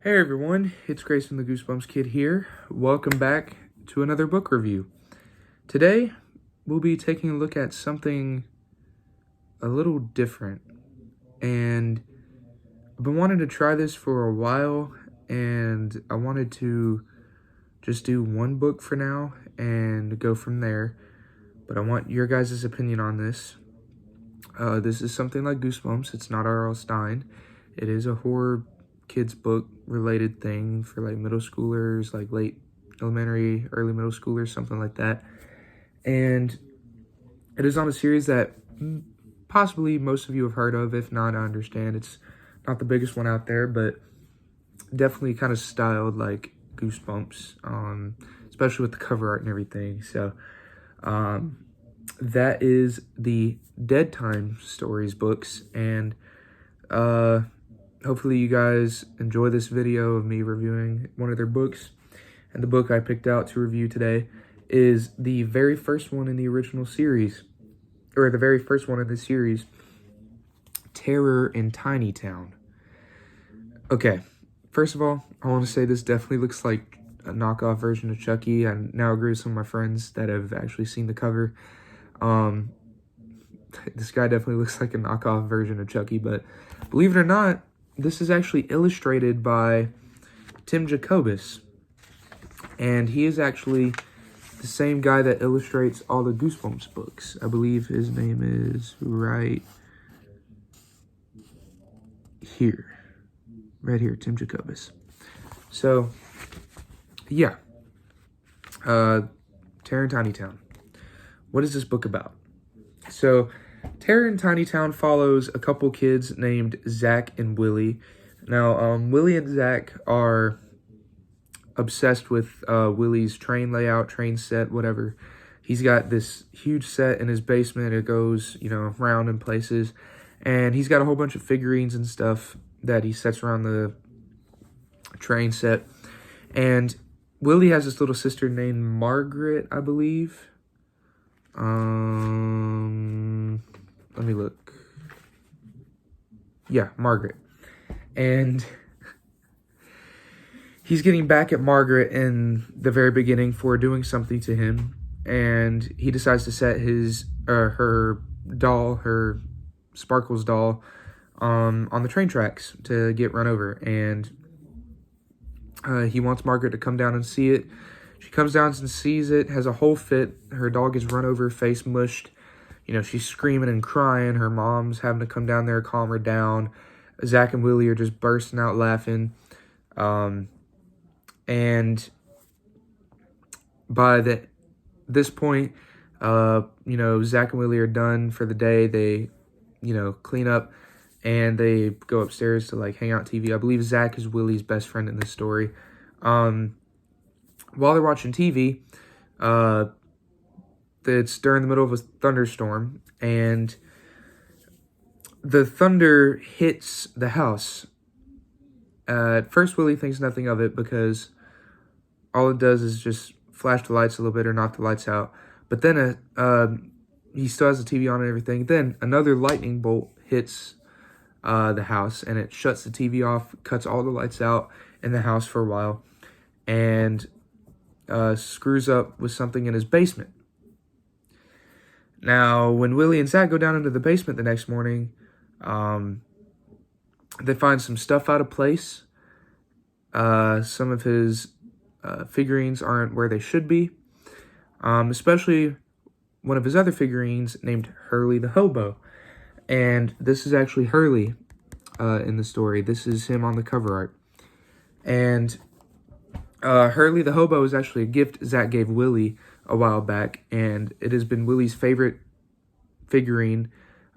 Hey everyone, it's Grayson the Goosebumps Kid here. Welcome back to another book review. Today, we'll be taking a look at something a little different. And I've been wanting to try this for a while, and I wanted to just do one book for now and go from there. But I want your guys' opinion on this. This is something like Goosebumps. It's not R.L. Stine. It is a horror kids book related thing for like middle schoolers, like late elementary, early middle schoolers, something like that. And it is on a series that possibly most of you have heard of. If not, I understand. It's not the biggest one out there, but definitely kind of styled like Goosebumps, especially with the cover art and everything. So that is the Deadtime stories books, and hopefully you guys enjoy this video of me reviewing one of their books. And the book I picked out to review today is the very first one in the original series, or the very first one in the series, Terror in Tiny Town. Okay, first of all, I want to say this definitely looks like a knockoff version of Chucky. I now agree with some of my friends that have actually seen the cover. This guy definitely looks like a knockoff version of Chucky, but believe it or not, this is actually illustrated by Tim Jacobus, and he is actually the same guy that illustrates all the Goosebumps books. I believe his name is right here, Tim Jacobus. So, yeah, Terror in Tiny Town. What is this book about? So, Terror in Tiny Town follows a couple kids named Zach and Willie. Now, Willie and Zach are obsessed with Willie's train layout, train set, whatever. He's got this huge set in his basement. It goes, around in places. And he's got a whole bunch of figurines and stuff that he sets around the train set. And Willie has this little sister named Margaret, I believe. Let me look. Yeah, Margaret. And he's getting back at Margaret in the very beginning for doing something to him. And he decides to set her doll, her Sparkles doll, on the train tracks to get run over. And he wants Margaret to come down and see it. She comes down and sees it, has a whole fit. Her dog gets run over, face mushed. She's screaming and crying. Her mom's having to come down there, calm her down. Zach and Willie are just bursting out laughing. And by this point, Zach and Willie are done for the day. They, clean up, and they go upstairs to, hang out TV. I believe Zach is Willie's best friend in this story. While they're watching TV, it's during the middle of a thunderstorm, and the thunder hits the house. At first, Willie thinks nothing of it because all it does is just flash the lights a little bit or knock the lights out. But then he still has the TV on and everything. Then another lightning bolt hits the house, and it shuts the TV off, cuts all the lights out in the house for a while, and screws up with something in his basement. Now, when Willie and Zach go down into the basement the next morning, they find some stuff out of place. Some of his figurines aren't where they should be, especially one of his other figurines named Hurley the Hobo. And this is actually Hurley in the story. This is him on the cover art. And Hurley the Hobo is actually a gift Zach gave Willie a while back, and it has been Willie's favorite figurine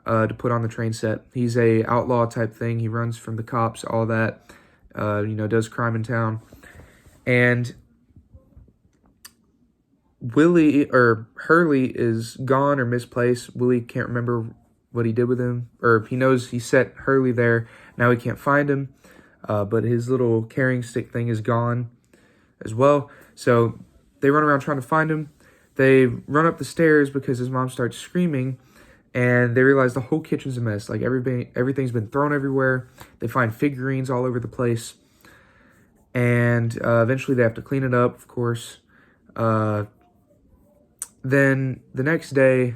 to put on the train set. He's a outlaw type thing. He runs from the cops, all that, does crime in town. And Hurley is gone or misplaced. Willie can't remember what he did with him, or he knows he set Hurley there. Now he can't find him, but his little carrying stick thing is gone as well. So they run around trying to find him. They run up the stairs because his mom starts screaming, and they realize the whole kitchen's a mess. Everything's been thrown everywhere. They find figurines all over the place. And eventually they have to clean it up, of course. Then the next day,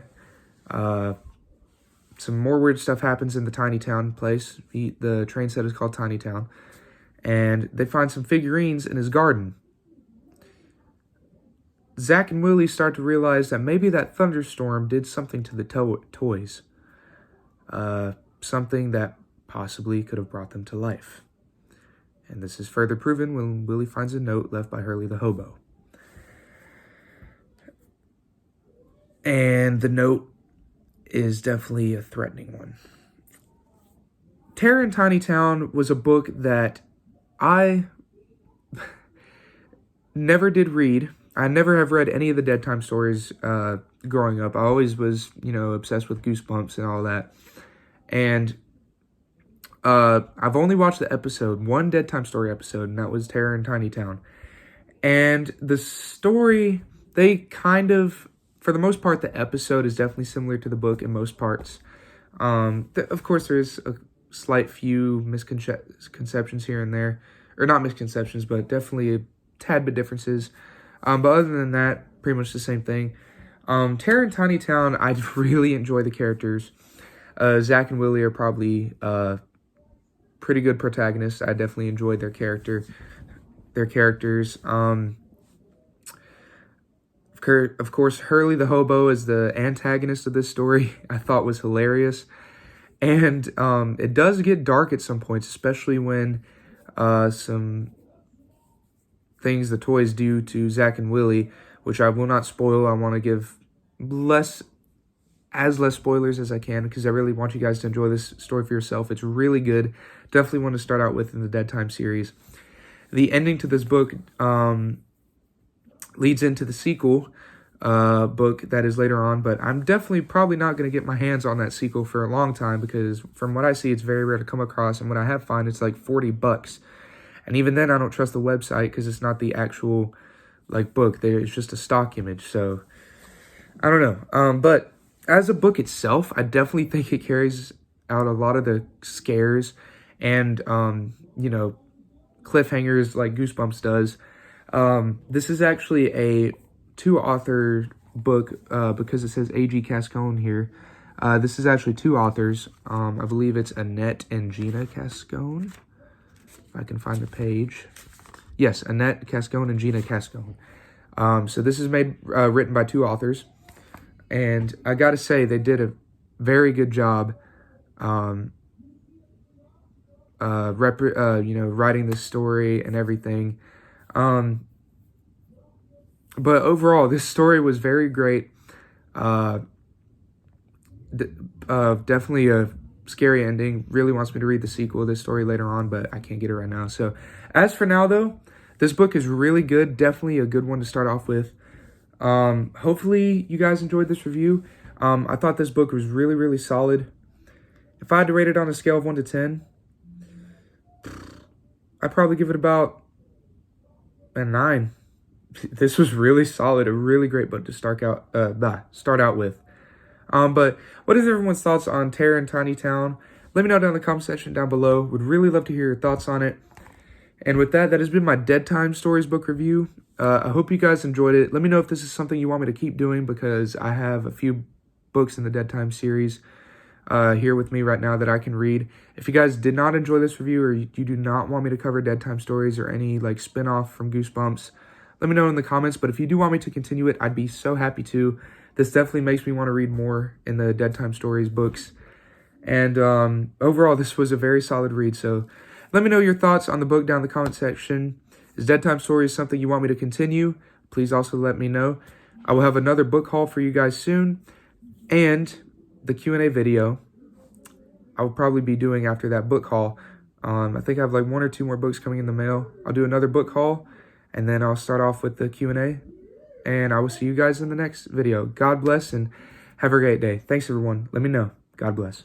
some more weird stuff happens in the tiny town place. The train set is called Tiny Town. And they find some figurines in his garden. Zach and Willie start to realize that maybe that thunderstorm did something to the toys. Something that possibly could have brought them to life. And this is further proven when Willie finds a note left by Hurley the hobo. And the note is definitely a threatening one. Terror in Tiny Town was a book that I never did read. I never have read any of the Deadtime stories growing up. I always was, obsessed with Goosebumps and all that. And I've only watched one Deadtime story episode, and that was Terror in Tiny Town. And the story, they kind of, for the most part, the episode is definitely similar to the book in most parts. Of course, there's a slight few misconceptions here and there. Or not misconceptions, but definitely a tad bit differences. But other than that, pretty much the same thing. Terror in Tiny Town, I really enjoy the characters. Zach and Willie are probably pretty good protagonists. I definitely enjoyed their characters. Of course, Hurley the hobo is the antagonist of this story. I thought was hilarious. And it does get dark at some points, especially when some things the toys do to Zach and Willie, which I will not spoil. I want to give less spoilers as I can, because I really want you guys to enjoy this story for yourself. It's really good. Definitely want to start out with in the Deadtime series. The ending to this book leads into the sequel book that is later on, but I'm definitely probably not going to get my hands on that sequel for a long time, because from what I see, it's very rare to come across, and when I have found, it's like $40. And even then, I don't trust the website, because it's not the actual book. It's just a stock image, so I don't know. But as a book itself, I definitely think it carries out a lot of the scares and, cliffhangers like Goosebumps does. This is actually a 2-author book because it says A.G. Cascone here. This is actually 2 authors. I believe it's Annette and Gina Cascone. If I can find the page. Yes, Annette Cascone and Gina Cascone. So this is written by 2 authors. And I gotta say, they did a very good job, writing this story and everything. But overall, this story was very great. Definitely a scary ending. Really wants me to read the sequel of this story later on, but I can't get it right now. So as for now, though, this book is really good. Definitely a good one to start off with. Hopefully you guys enjoyed this review. I thought this book was really, really solid. If I had to rate it on a scale of 1 to 10, I'd probably give it about a 9. This was really solid, a really great book to start out with. But what is everyone's thoughts on Terror in Tiny Town? Let me know down in the comment section down below. Would really love to hear your thoughts on it. And with that, that has been my Deadtime Stories book review. I hope you guys enjoyed it. Let me know if this is something you want me to keep doing, because I have a few books in the Deadtime series here with me right now that I can read. If you guys did not enjoy this review, or you do not want me to cover Deadtime Stories or any spin-off from Goosebumps, let me know in the comments. But if you do want me to continue it, I'd be so happy to. This definitely makes me want to read more in the Deadtime Stories books. And overall, this was a very solid read. So let me know your thoughts on the book down in the comment section. Is Deadtime Stories something you want me to continue? Please also let me know. I will have another book haul for you guys soon. And the Q&A video I will probably be doing after that book haul. I think I have 1 or 2 more books coming in the mail. I'll do another book haul, and then I'll start off with the Q&A. And I will see you guys in the next video. God bless and have a great day. Thanks, everyone. Let me know. God bless.